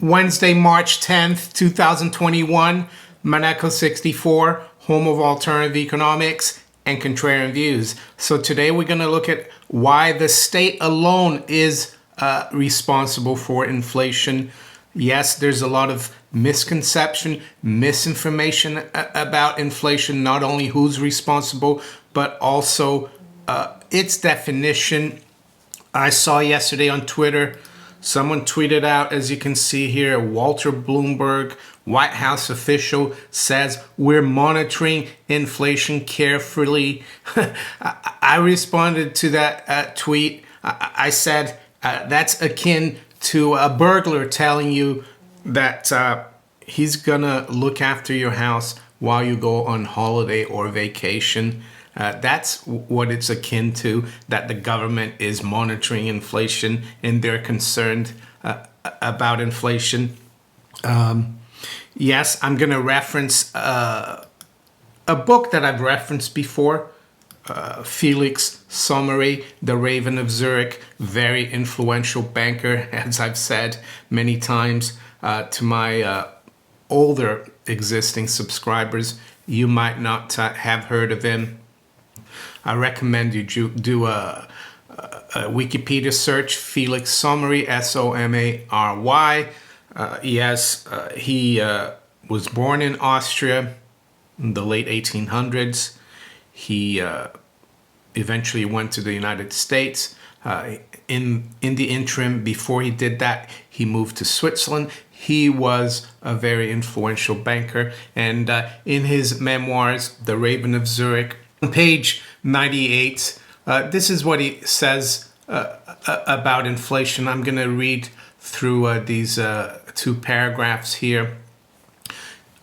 Wednesday, March 10th, 2021, Monaco 64, home of alternative economics and contrarian views. So today we're going to look at why the state alone is responsible for inflation. Yes, there's a lot of misconception, misinformation about inflation, not only who's responsible, but also its definition. I saw yesterday on Twitter, someone tweeted out, as you can see here, Walter Bloomberg, White House official, says we're monitoring inflation carefully. I responded to that tweet. I said that's akin to a burglar telling you that he's gonna look after your house while you go on holiday or vacation. That's what it's akin to, that the government is monitoring inflation and they're concerned about inflation. Yes, I'm going to reference a book that I've referenced before, Felix Somary, the Raven of Zürich, very influential banker, as I've said many times to my older existing subscribers. You might not have heard of him. I recommend you do a Wikipedia search, Felix Somary, Somary. Yes, he was born in Austria in the late 1800s. He eventually went to the United States. In the interim, before he did that, he moved to Switzerland. He was a very influential banker. And in his memoirs, The Raven of Zürich, on page 98, this is what he says about inflation. I'm going to read through these two paragraphs here.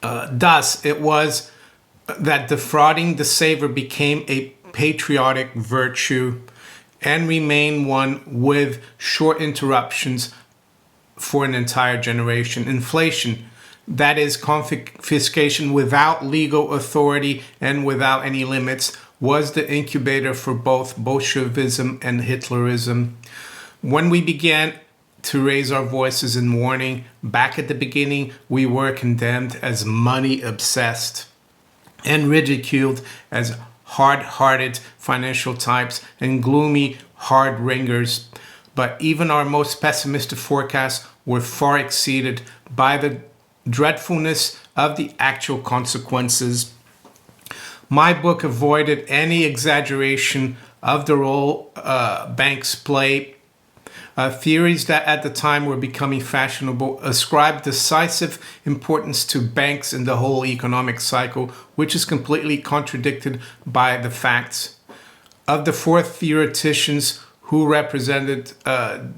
Thus, it was that defrauding the saver became a patriotic virtue and remained one with short interruptions for an entire generation. Inflation, that is confiscation without legal authority and without any limits, was the incubator for both Bolshevism and Hitlerism. When we began to raise our voices in warning, back at the beginning, we were condemned as money-obsessed and ridiculed as hard-hearted financial types and gloomy hard-ringers. But even our most pessimistic forecasts were far exceeded by the dreadfulness of the actual consequences. My book avoided any exaggeration of the role banks play. Theories that at the time were becoming fashionable ascribed decisive importance to banks in the whole economic cycle, which is completely contradicted by the facts. Of the four theoreticians who represented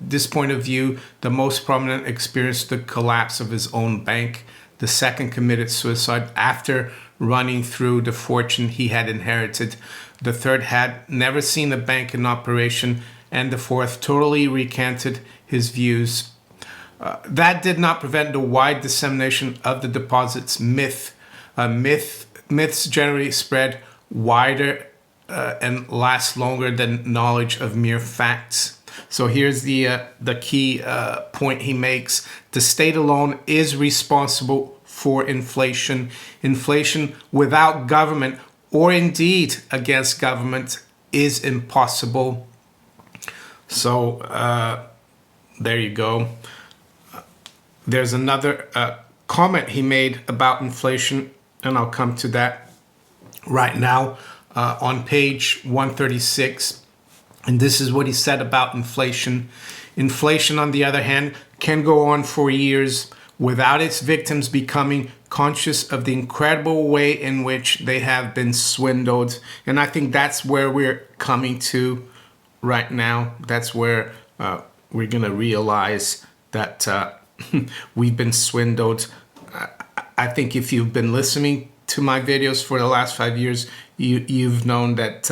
this point of view, the most prominent experienced the collapse of his own bank. The second committed suicide after running through the fortune he had inherited. The third had never seen a bank in operation, and the fourth totally recanted his views. That did not prevent the wide dissemination of the deposits myth. Myths generally spread wider and last longer than knowledge of mere facts. So here's the key point he makes. The state alone is responsible for inflation. Inflation without government, or indeed against government, is impossible. So there you go. There's another comment he made about inflation, and I'll come to that right now. On page 136, and this is what he said about inflation. Inflation, on the other hand, can go on for years without its victims becoming conscious of the incredible way in which they have been swindled. And I think that's where we're coming to right now. That's where we're going to realize that we've been swindled. I think if you've been listening to my videos for the last 5 years, you've known that,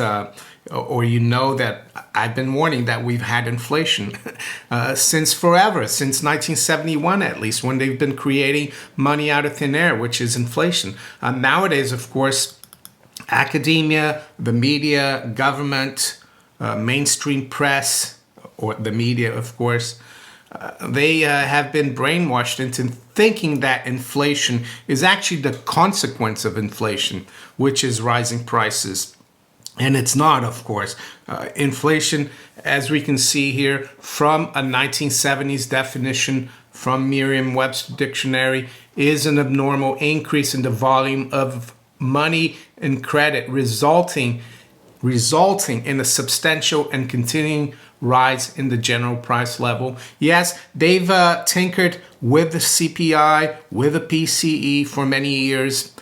or you know that I've been warning that we've had inflation since forever, since 1971 at least, when they've been creating money out of thin air, which is inflation. Nowadays, of course, academia, the media, government, mainstream press, or the media, of course, They have been brainwashed into thinking that inflation is actually the consequence of inflation, which is rising prices. And it's not, of course. Inflation, as we can see here from a 1970s definition from Merriam-Webster Dictionary, is an abnormal increase in the volume of money and credit resulting in a substantial and continuing rise in the general price level. Yes, they've tinkered with the CPI, with the PCE for many years.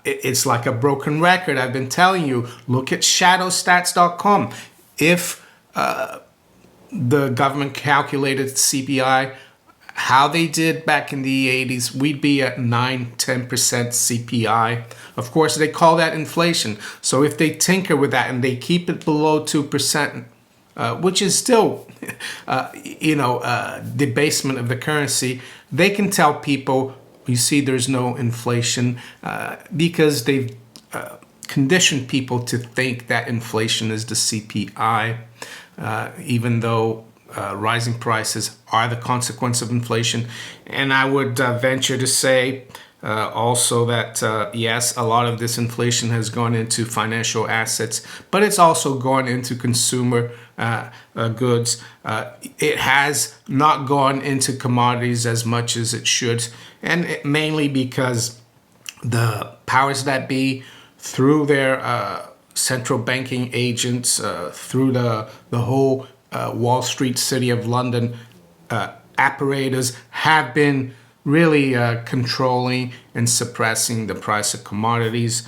It's like a broken record. I've been telling you, look at shadowstats.com. If the government calculated CPI, how they did back in the 80s, we'd be at 9-10% CPI. Of course, they call that inflation. So if they tinker with that and they keep it below 2%, which is still, debasement of the currency, they can tell people, you see, there's no inflation because they've conditioned people to think that inflation is the CPI, even though rising prices are the consequence of inflation. And I would venture to say also that, yes, a lot of this inflation has gone into financial assets, but it's also gone into consumer goods. It has not gone into commodities as much as it should, and mainly because the powers that be, through their central banking agents, through the whole Wall Street City of London apparatus, have been really controlling and suppressing the price of commodities,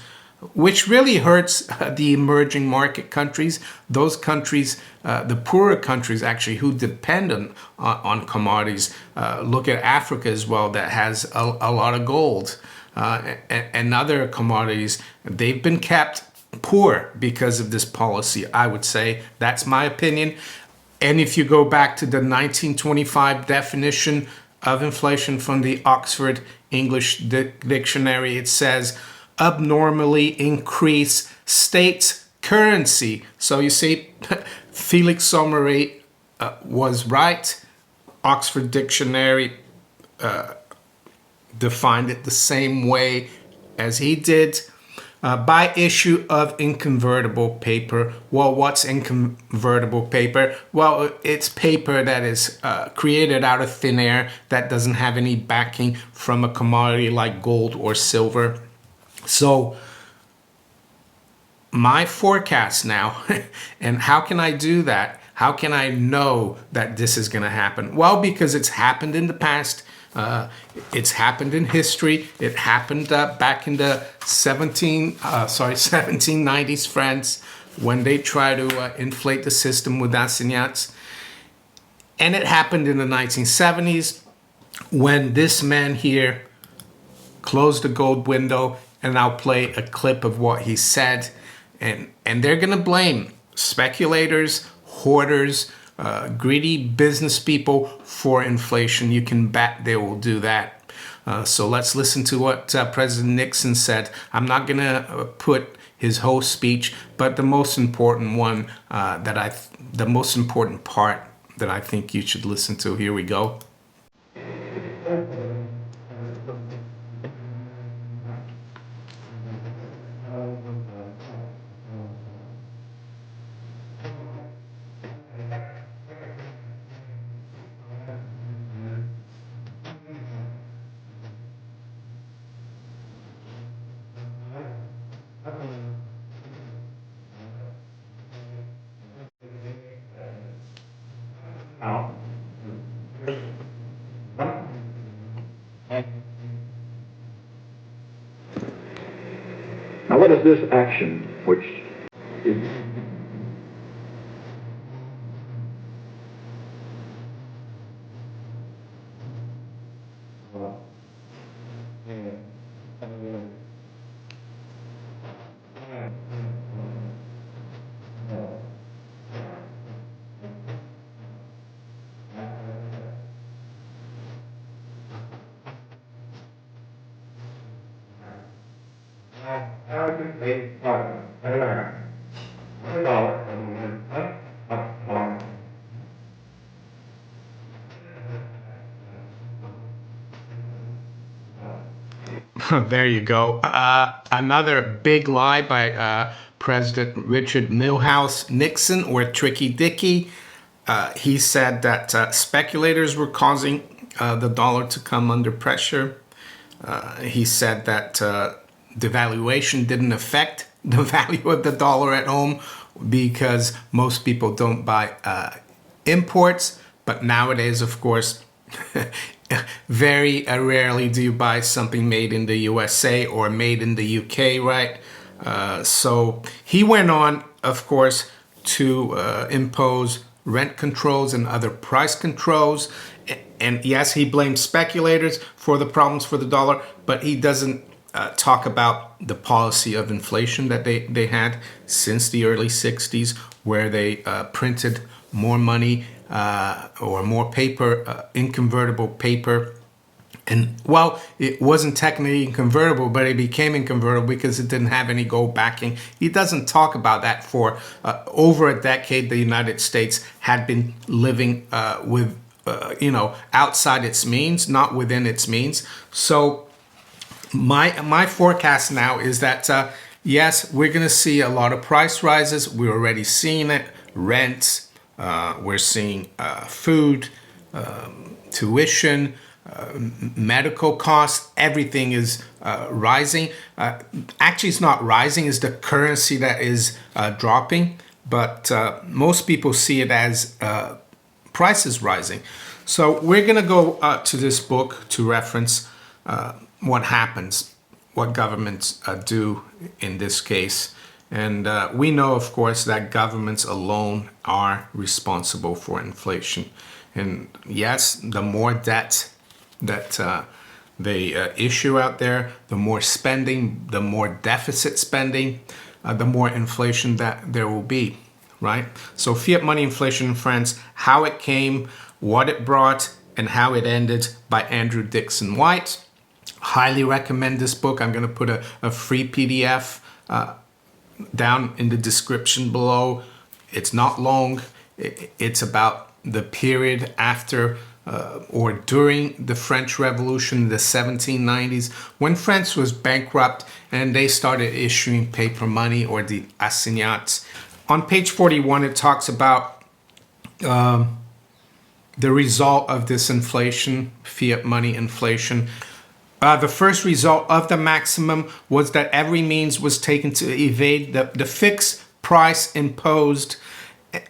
which really hurts the emerging market countries, those countries, the poorer countries actually, who depend on commodities. Look at Africa as well, that has a lot of gold and other commodities. They've been kept poor because of this policy, I would say. That's my opinion. And if you go back to the 1925 definition of inflation from the Oxford English Dictionary, it says abnormally increase state's currency. So you see, Felix Somary was right. Oxford Dictionary defined it the same way as he did. By issue of inconvertible paper. Well, what's inconvertible paper? Well, it's paper that is created out of thin air, that doesn't have any backing from a commodity like gold or silver. So my forecast now, and how can I do that? How can I know that this is going to happen? Well, because it's happened in the past. It's happened in history. It happened back in the 1790s France, when they try to inflate the system with assignats. And it happened in the 1970s when this man here closed the gold window, and I'll play a clip of what he said. And they're going to blame speculators, hoarders, greedy business people for inflation. You can bet they will do that. So let's listen to what President Nixon said. I'm not going to put his whole speech, but the most important one the most important part that I think you should listen to. Here we go. Now, what is this action which is There you go. Another big lie by President Richard Milhouse Nixon, or Tricky Dicky. He said that speculators were causing the dollar to come under pressure. He said that devaluation didn't affect the value of the dollar at home because most people don't buy imports. But nowadays, of course, very rarely do you buy something made in the USA or made in the UK, right? So he went on, of course, to impose rent controls and other price controls. And yes, he blames speculators for the problems for the dollar, but he doesn't talk about the policy of inflation that they had since the early 60s, where they printed more money or more paper, inconvertible paper. And well, it wasn't technically inconvertible, but it became inconvertible because it didn't have any gold backing. He doesn't talk about that. For over a decade, the United States had been living with, outside its means, not within its means. So my forecast now is that, yes, we're going to see a lot of price rises. We're already seeing it. Rents, we're seeing food, tuition, medical costs, everything is rising. Actually, it's not rising, it's the currency that is dropping, but most people see it as prices rising. So we're going to go to this book to reference what happens, what governments do in this case. And we know, of course, that governments alone are responsible for inflation. And yes, the more debt that they issue out there, the more spending, the more deficit spending, the more inflation that there will be, right? So fiat money inflation in France, how it came, what it brought, and how it ended, by Andrew Dixon White. Highly recommend this book. I'm going to put a free PDF down in the description below. It's not long. It's about the period after or during the French Revolution, the 1790s, when France was bankrupt and they started issuing paper money, or the assignats. On page 41, it talks about the result of this inflation, fiat money inflation. The first result of the maximum was that every means was taken to evade the fixed price imposed,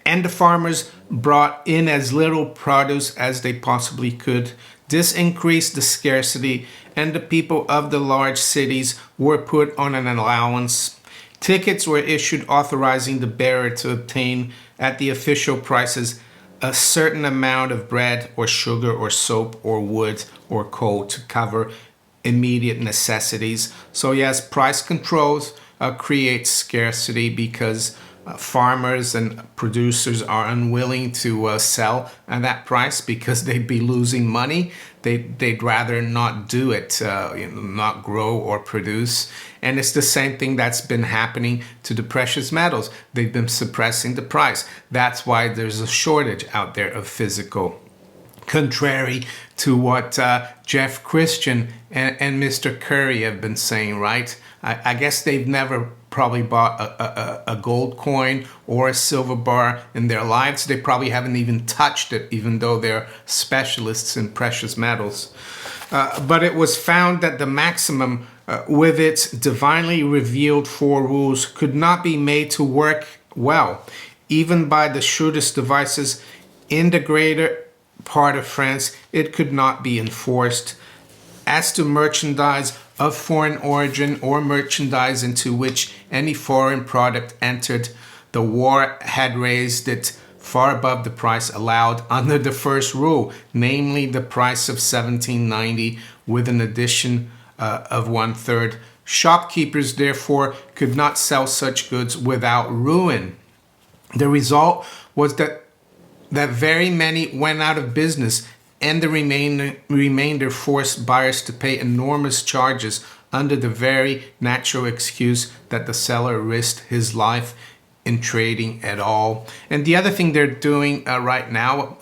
and the farmers brought in as little produce as they possibly could. This increased the scarcity, and the people of the large cities were put on an allowance. Tickets were issued authorizing the bearer to obtain at the official prices a certain amount of bread or sugar or soap or wood or coal to cover immediate necessities. So yes, price controls create scarcity because farmers and producers are unwilling to sell at that price because they'd be losing money. They'd rather not do it, not grow or produce. And it's the same thing that's been happening to the precious metals. They've been suppressing the price. That's why there's a shortage out there of physical. Contrary to what Jeff Christian and Mr. Curry have been saying, right? I guess they've never probably bought a gold coin or a silver bar in their lives. They probably haven't even touched it, even though they're specialists in precious metals. But it was found that the maximum, with its divinely revealed 4 rules, could not be made to work well, even by the shrewdest devices. In the greater part of France, it could not be enforced. As to merchandise of foreign origin or merchandise into which any foreign product entered, the war had raised it far above the price allowed under the first rule, namely the price of 1790, with an addition of 1/3. Shopkeepers, therefore, could not sell such goods without ruin. The result was that very many went out of business, and the remainder forced buyers to pay enormous charges under the very natural excuse that the seller risked his life in trading at all. And the other thing they're doing right now,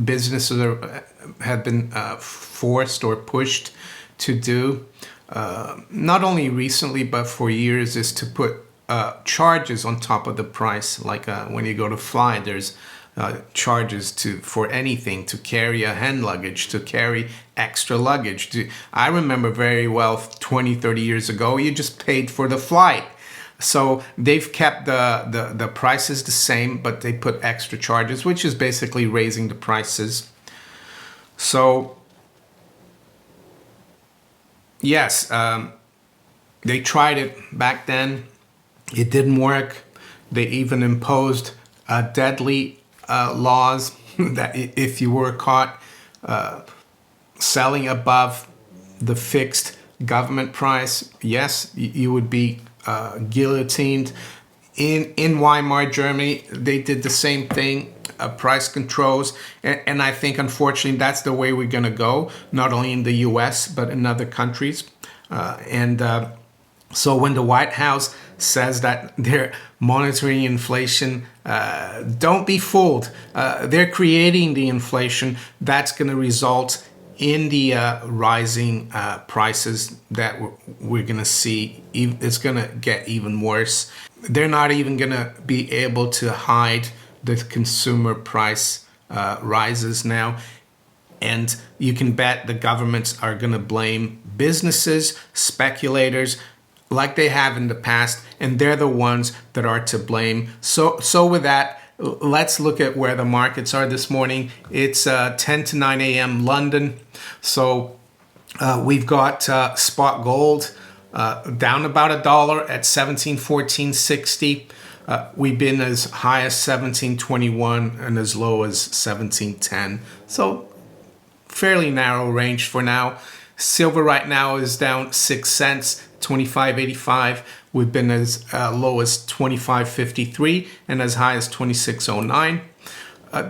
businesses have been forced or pushed to do, not only recently, but for years, is to put charges on top of the price. Like when you go to fly, there's charges for anything, to carry a hand luggage, to carry extra luggage. I remember very well 20, 30 years ago, you just paid for the flight. So they've kept the prices the same, but they put extra charges, which is basically raising the prices. So yes, they tried it back then. It didn't work. They even imposed deadly laws that if you were caught selling above the fixed government price, yes, you would be guillotined. In Weimar, Germany, they did the same thing, price controls, and I think unfortunately that's the way we're going to go, not only in the US but in other countries. So when the White House says that they're monitoring inflation, don't be fooled. They're creating the inflation that's going to result in the rising prices that we're going to see. It's going to get even worse. They're not even going to be able to hide the consumer price rises now. And you can bet the governments are going to blame businesses, speculators, like they have in the past, and they're the ones that are to blame. So with that, let's look at where the markets are this morning. It's 10 to 9 a.m. London. So we've got spot gold down about $1 at 1714.60. We've been as high as 1721 and as low as 1710. So fairly narrow range for now. Silver right now is down 6 cents, 25.85. We've been as low as 25.53 and as high as 26.09.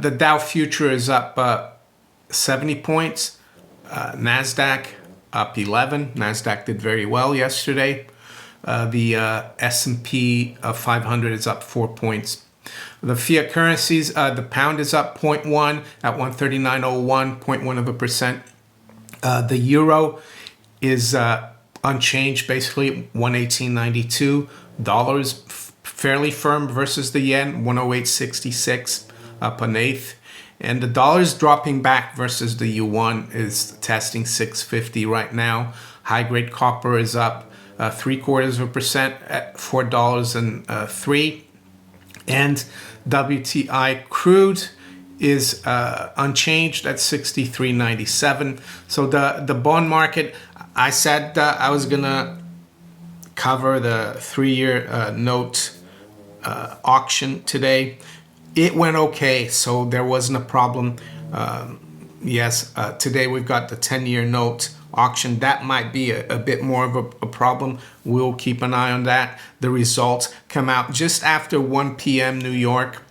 The Dow future is up 70 points. NASDAQ up 11. NASDAQ did very well yesterday. The S&P 500 is up 4 points. The fiat currencies, the pound is up 0.1 at 139.01, 0.1%. The euro is unchanged, basically 118.92. Dollars fairly firm versus the yen, 108.66, up an eighth. And the dollar's dropping back versus the yuan, is testing 650 right now. High grade copper is up 0.75% at $4.03. And WTI crude is unchanged at 63.97. So the bond market, I said I was gonna cover the 3-year note auction today. It went okay, so there wasn't a problem. Yes, today we've got the 10-year note auction. That might be a bit more of a problem. We'll keep an eye on that. The results come out just after 1 p.m. New York.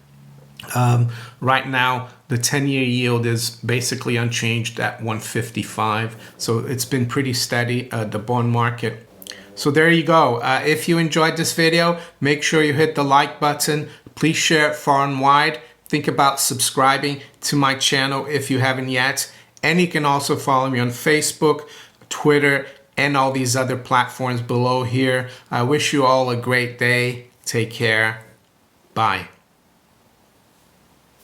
Right now, the 10-year yield is basically unchanged at 155. So it's been pretty steady, the bond market. So there you go. If you enjoyed this video, make sure you hit the like button. Please share it far and wide. Think about subscribing to my channel if you haven't yet. And you can also follow me on Facebook, Twitter, and all these other platforms below here. I wish you all a great day. Take care. Bye.